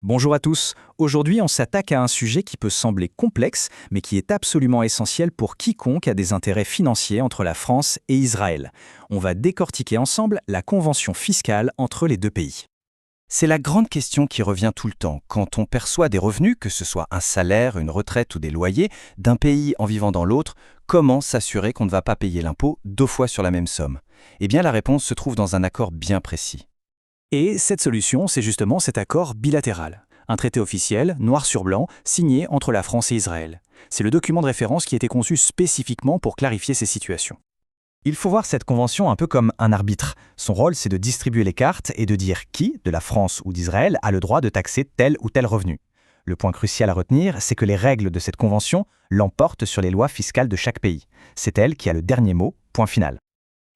Bonjour à tous. Aujourd'hui, on s'attaque à un sujet qui peut sembler complexe, mais qui est absolument essentiel pour quiconque a des intérêts financiers entre la France et Israël. On va décortiquer ensemble la convention fiscale entre les deux pays. C'est la grande question qui revient tout le temps. Quand on perçoit des revenus, que ce soit un salaire, une retraite ou des loyers, d'un pays en vivant dans l'autre, comment s'assurer qu'on ne va pas payer l'impôt 2 fois sur la même somme? Eh bien, la réponse se trouve dans un accord bien précis. Et cette solution, c'est justement cet accord bilatéral. Un traité officiel, noir sur blanc, signé entre la France et Israël. C'est le document de référence qui a été conçu spécifiquement pour clarifier ces situations. Il faut voir cette convention un peu comme un arbitre. Son rôle, c'est de distribuer les cartes et de dire qui, de la France ou d'Israël, a le droit de taxer tel ou tel revenu. Le point crucial à retenir, c'est que les règles de cette convention l'emportent sur les lois fiscales de chaque pays. C'est elle qui a le dernier mot, point final.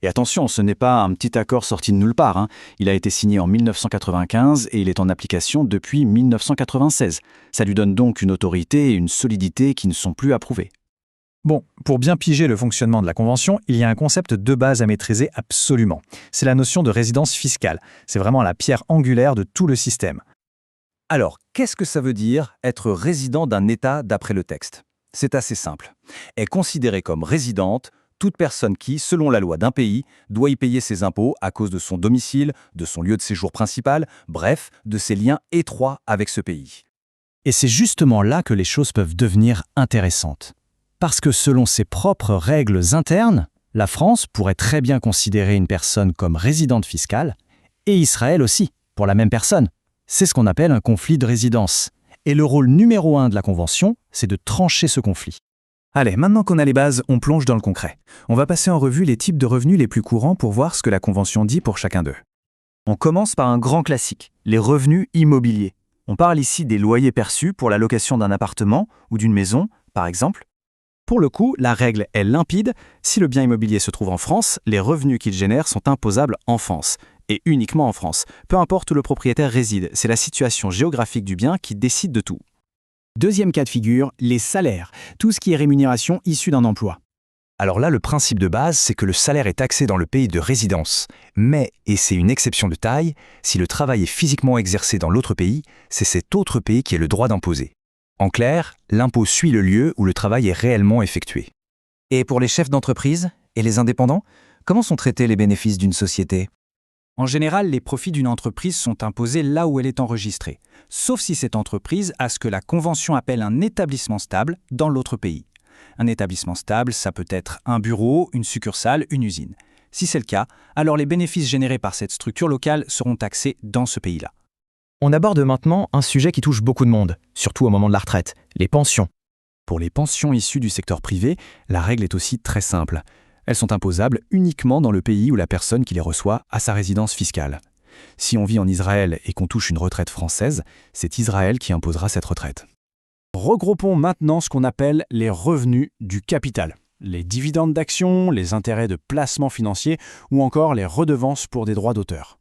Et attention, ce n'est pas un petit accord sorti de nulle part. Il a été signé en 1995 et il est en application depuis 1996. Ça lui donne donc une autorité et une solidité qui ne sont plus approuvées. Bon, pour bien piger le fonctionnement de la Convention, il y a un concept de base à maîtriser absolument. C'est la notion de résidence fiscale. C'est vraiment la pierre angulaire de tout le système. Alors, qu'est-ce que ça veut dire être résident d'un État d'après le texte? C'est assez simple. Est considérée comme résidente toute personne qui, selon la loi d'un pays, doit y payer ses impôts à cause de son domicile, de son lieu de séjour principal, bref, de ses liens étroits avec ce pays. Et c'est justement là que les choses peuvent devenir intéressantes. Parce que selon ses propres règles internes, la France pourrait très bien considérer une personne comme résidente fiscale, et Israël aussi, pour la même personne. C'est ce qu'on appelle un conflit de résidence. Et le rôle numéro 1 de la Convention, c'est de trancher ce conflit. Allez, maintenant qu'on a les bases, on plonge dans le concret. On va passer en revue les types de revenus les plus courants pour voir ce que la Convention dit pour chacun d'eux. On commence par un grand classique, les revenus immobiliers. On parle ici des loyers perçus pour la location d'un appartement ou d'une maison, par exemple. Pour le coup, la règle est limpide. Si le bien immobilier se trouve en France, les revenus qu'il génère sont imposables en France, et uniquement en France. Peu importe où le propriétaire réside, c'est la situation géographique du bien qui décide de tout. Deuxième cas de figure, les salaires, tout ce qui est rémunération issue d'un emploi. Alors là, le principe de base, c'est que le salaire est taxé dans le pays de résidence. Mais, et c'est une exception de taille, si le travail est physiquement exercé dans l'autre pays, c'est cet autre pays qui a le droit d'imposer. En clair, l'impôt suit le lieu où le travail est réellement effectué. Et pour les chefs d'entreprise et les indépendants, comment sont traités les bénéfices d'une société? En général, les profits d'une entreprise sont imposés là où elle est enregistrée, sauf si cette entreprise a ce que la Convention appelle un établissement stable dans l'autre pays. Un établissement stable, ça peut être un bureau, une succursale, une usine. Si c'est le cas, alors les bénéfices générés par cette structure locale seront taxés dans ce pays-là. On aborde maintenant un sujet qui touche beaucoup de monde, surtout au moment de la retraite, les pensions. Pour les pensions issues du secteur privé, la règle est aussi très simple. Elles sont imposables uniquement dans le pays où la personne qui les reçoit a sa résidence fiscale. Si on vit en Israël et qu'on touche une retraite française, c'est Israël qui imposera cette retraite. Regroupons maintenant ce qu'on appelle les revenus du capital. Les dividendes d'actions, les intérêts de placement financier ou encore les redevances pour des droits d'auteur.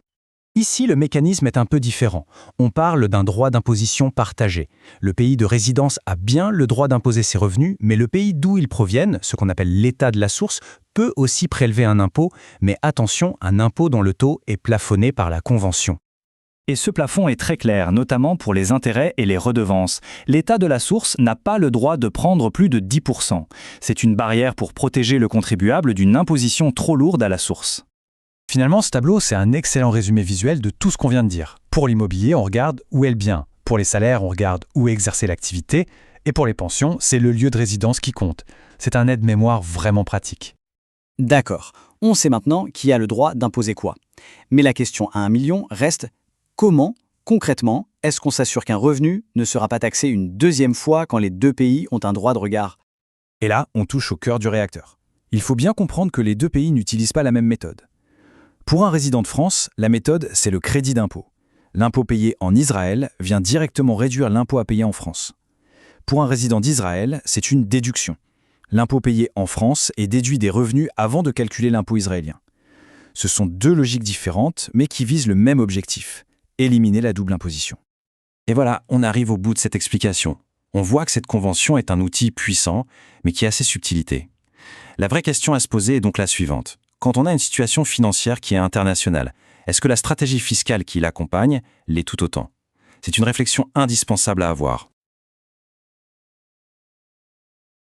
Ici, le mécanisme est un peu différent. On parle d'un droit d'imposition partagé. Le pays de résidence a bien le droit d'imposer ses revenus, mais le pays d'où ils proviennent, ce qu'on appelle l'état de la source, peut aussi prélever un impôt, mais attention, un impôt dont le taux est plafonné par la Convention. Et ce plafond est très clair, notamment pour les intérêts et les redevances. L'État de la source n'a pas le droit de prendre plus de 10%. C'est une barrière pour protéger le contribuable d'une imposition trop lourde à la source. Finalement, ce tableau, c'est un excellent résumé visuel de tout ce qu'on vient de dire. Pour l'immobilier, on regarde où est le bien. Pour les salaires, on regarde où est exercée l'activité. Et pour les pensions, c'est le lieu de résidence qui compte. C'est un aide-mémoire vraiment pratique. D'accord, on sait maintenant qui a le droit d'imposer quoi. Mais la question à 1 million reste comment, concrètement, est-ce qu'on s'assure qu'un revenu ne sera pas taxé une deuxième fois quand les deux pays ont un droit de regard? Et là, on touche au cœur du réacteur. Il faut bien comprendre que les deux pays n'utilisent pas la même méthode. Pour un résident de France, la méthode, c'est le crédit d'impôt. L'impôt payé en Israël vient directement réduire l'impôt à payer en France. Pour un résident d'Israël, c'est une déduction. L'impôt payé en France est déduit des revenus avant de calculer l'impôt israélien. Ce sont deux logiques différentes, mais qui visent le même objectif, éliminer la double imposition. Et voilà, on arrive au bout de cette explication. On voit que cette convention est un outil puissant, mais qui a ses subtilités. La vraie question à se poser est donc la suivante. Quand on a une situation financière qui est internationale, est-ce que la stratégie fiscale qui l'accompagne l'est tout autant? C'est une réflexion indispensable à avoir.